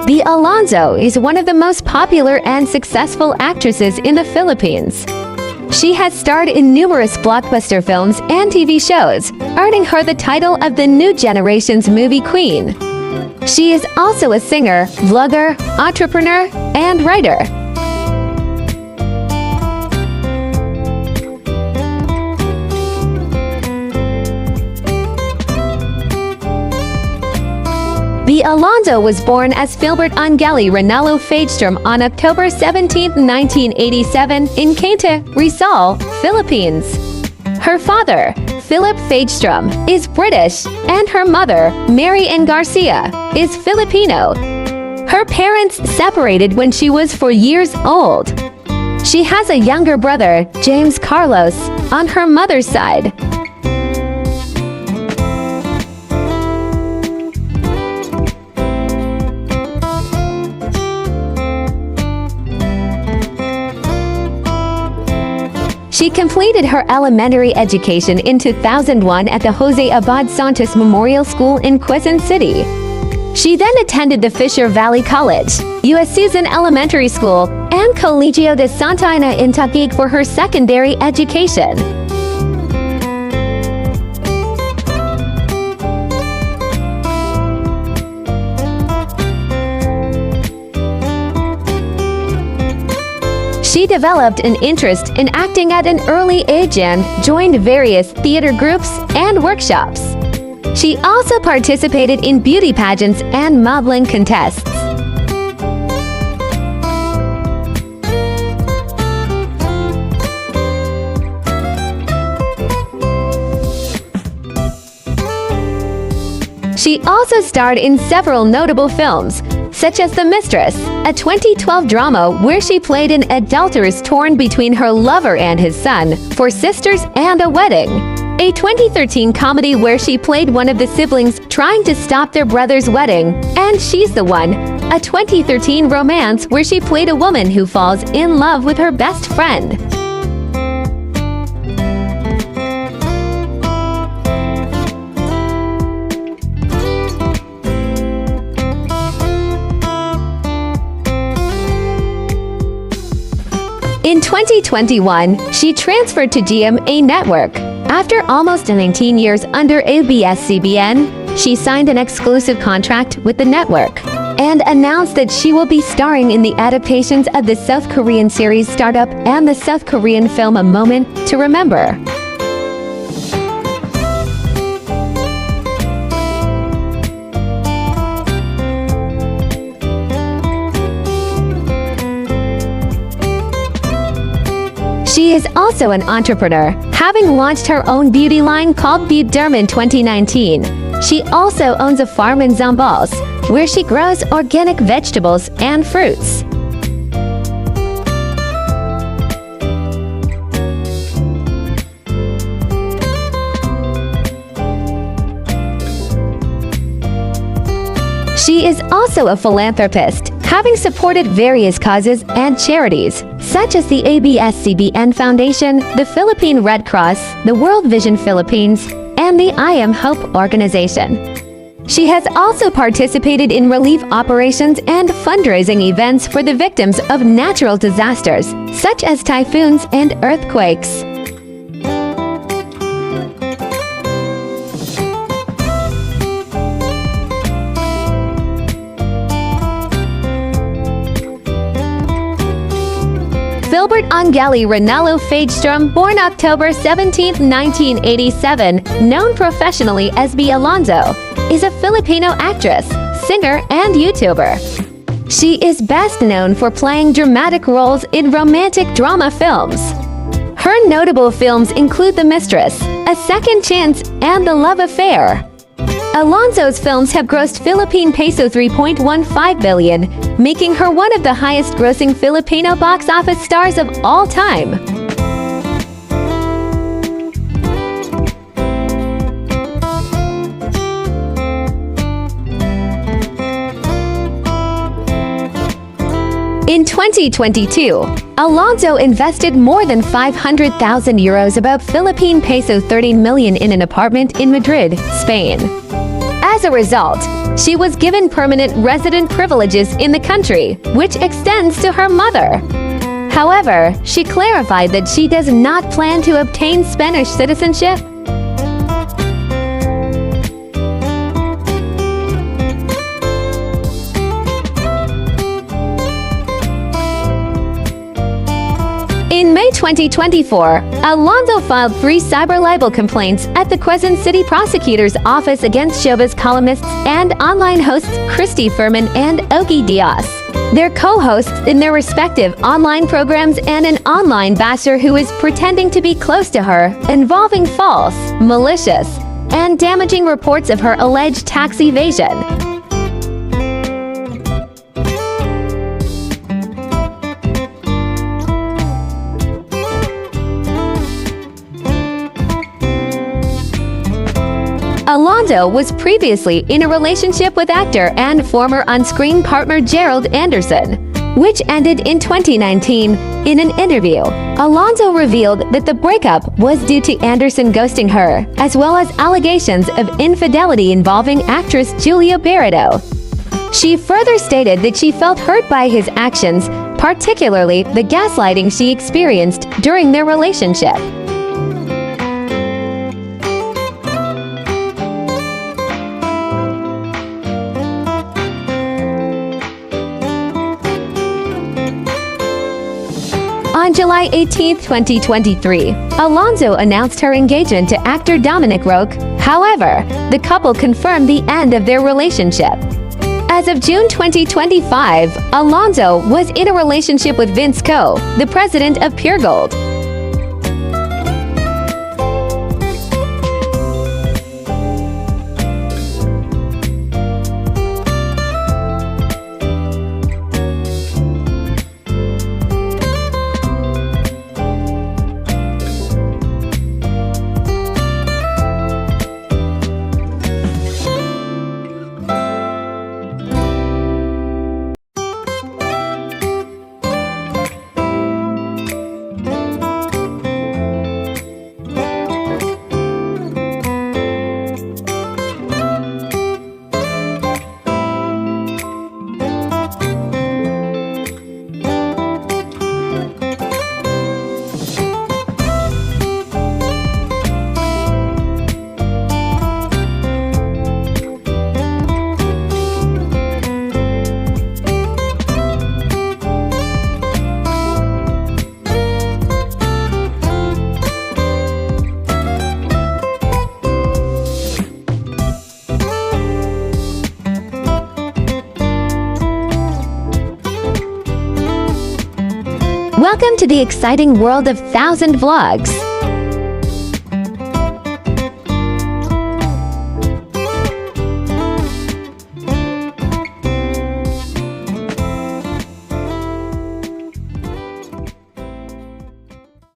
The Alonzo is one of the most popular and successful actresses in the Philippines. She has starred in numerous blockbuster films and TV shows, earning her the title of the new generation's movie queen. She is also a singer, vlogger, entrepreneur, and writer. The Alonzo was born as Filbert Angeli Ranallo Faidstrom on October 17, 1987 in Cainta, Rizal, Philippines. Her father, Philip Faidstrom, is British, and her mother, Mary Ann Garcia, is Filipino. Her parents separated when she was 4 years old. She has a younger brother, James Carlos, on her mother's side. She completed her elementary education in 2001 at the Jose Abad Santos Memorial School in Quezon City. She then attended the Fisher Valley College, U.S. Susan Elementary School, and Colegio de Santa Ana in Taguig for her secondary education. She developed an interest in acting at an early age and joined various theater groups and workshops. She also participated in beauty pageants and modeling contests. She also starred in several notable films, such as The Mistress, a 2012 drama where she played an adulteress torn between her lover and his son, For Sisters and a Wedding, a 2013 comedy where she played one of the siblings trying to stop their brother's wedding, and She's the One, a 2013 romance where she played a woman who falls in love with her best friend. In 2021, she transferred to GMA Network. After almost 19 years under ABS-CBN, she signed an exclusive contract with the network and announced that she will be starring in the adaptations of the South Korean series Startup and the South Korean film A Moment to Remember. She is also an entrepreneur, having launched her own beauty line called Beauderm in 2019. She also owns a farm in Zambales, where she grows organic vegetables and fruits. She is also a philanthropist, having supported various causes and charities, such as the ABS-CBN Foundation, the Philippine Red Cross, the World Vision Philippines, and the I Am Hope organization. She has also participated in relief operations and fundraising events for the victims of natural disasters, such as typhoons and earthquakes. Filbert Angeli Ranallo Faidstrom, born October 17, 1987, known professionally as B. Alonzo, is a Filipino actress, singer, and YouTuber. She is best known for playing dramatic roles in romantic drama films. Her notable films include The Mistress, A Second Chance, and The Love Affair. Alonzo's films have grossed Philippine peso 3.15 billion, making her one of the highest-grossing Filipino box office stars of all time. In 2022, Alonzo invested more than 500,000 euros, about Philippine peso 13 million, in an apartment in Madrid, Spain. As a result, she was given permanent resident privileges in the country, which extends to her mother. However, she clarified that she does not plan to obtain Spanish citizenship. In May 2024, Alonzo filed 3 cyber libel complaints at the Quezon City Prosecutor's Office against showbiz columnists and online hosts Christy Furman and Ogie Diaz, their co-hosts in their respective online programs, and an online basher who is pretending to be close to her, involving false, malicious, and damaging reports of her alleged tax evasion. Alonzo was previously in a relationship with actor and former on-screen partner Gerald Anderson, which ended in 2019. In an interview, Alonzo revealed that the breakup was due to Anderson ghosting her, as well as allegations of infidelity involving actress Julia Barreto. She further stated that she felt hurt by his actions, particularly the gaslighting she experienced during their relationship. On July 18, 2023, Alonzo announced her engagement to actor Dominic Roque. However, the couple confirmed the end of their relationship. As of June 2025, Alonzo was in a relationship with Vince Coe, the president of Pure Gold. Welcome to the exciting world of 1000 Vlogs.